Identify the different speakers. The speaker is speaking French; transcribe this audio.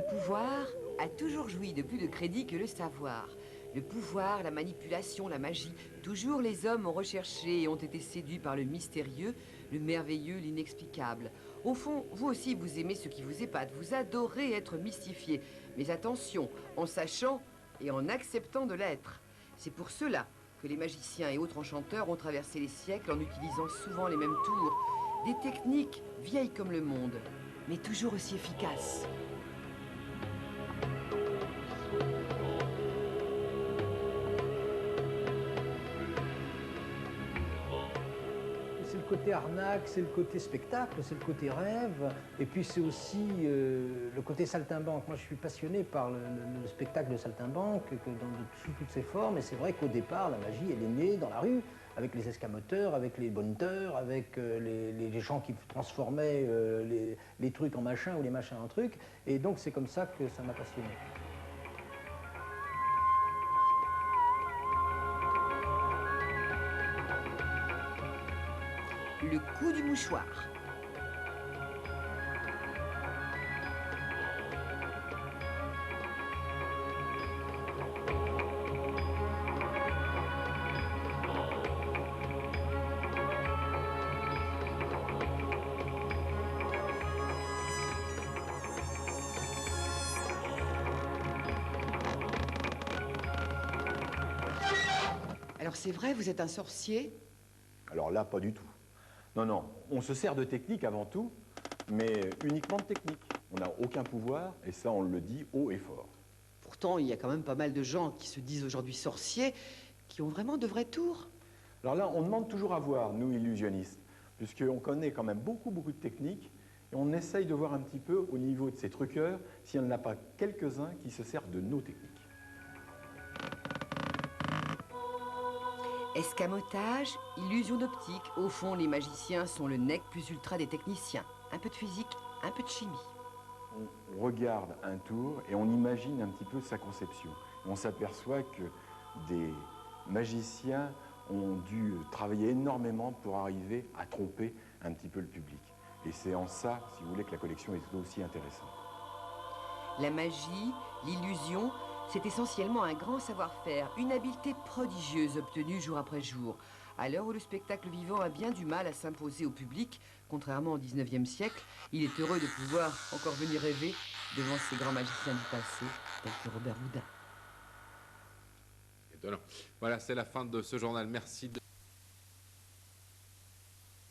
Speaker 1: pouvoir a toujours joui de plus de crédit que le savoir. Le pouvoir, la manipulation, la magie, toujours les hommes ont recherché et ont été séduits par le mystérieux, le merveilleux, l'inexplicable. Au fond, vous aussi, vous aimez ce qui vous épate, vous adorez être mystifié. Mais attention, en sachant et en acceptant de l'être. C'est pour cela que les magiciens et autres enchanteurs ont traversé les siècles en utilisant souvent les mêmes tours. Des techniques vieilles comme le monde, mais toujours aussi efficaces.
Speaker 2: C'est le côté arnaque, c'est le côté spectacle, c'est le côté rêve, et puis c'est aussi le côté saltimbanque. Moi, je suis passionné par le spectacle de saltimbanque, sous toutes ses formes, et c'est vrai qu'au départ, la magie, elle est née dans la rue, avec les escamoteurs, avec les boneteurs, avec les gens qui transformaient les trucs en machins ou les machins en trucs, et donc c'est comme ça que ça m'a passionné.
Speaker 1: Le coup du mouchoir. Alors c'est vrai, vous êtes un sorcier?
Speaker 3: Alors là, pas du tout. Non, non, on se sert de technique avant tout, mais uniquement de technique. On n'a aucun pouvoir, et ça, on le dit haut et fort.
Speaker 1: Pourtant, il y a quand même pas mal de gens qui se disent aujourd'hui sorciers, qui ont vraiment de vrais tours.
Speaker 3: Alors là, on demande toujours à voir, nous, illusionnistes, puisqu'on connaît quand même beaucoup de techniques, et on essaye de voir un petit peu au niveau de ces truqueurs, s'il n'y en a pas quelques-uns qui se servent de nos techniques.
Speaker 1: Escamotage, illusion d'optique. Au fond, les magiciens sont le nec plus ultra des techniciens. Un peu de physique, un peu de chimie.
Speaker 3: On regarde un tour et on imagine un petit peu sa conception. Et on s'aperçoit que des magiciens ont dû travailler énormément pour arriver à tromper un petit peu le public. Et c'est en ça, si vous voulez, que la collection est aussi intéressante.
Speaker 1: La magie, l'illusion, c'est essentiellement un grand savoir-faire, une habileté prodigieuse obtenue jour après jour. À l'heure où le spectacle vivant a bien du mal à s'imposer au public, contrairement au 19e siècle, il est heureux de pouvoir encore venir rêver devant ces grands magiciens du passé, tels que Robert Houdin.
Speaker 4: Étonnant. Voilà, c'est la fin de ce journal. Merci de...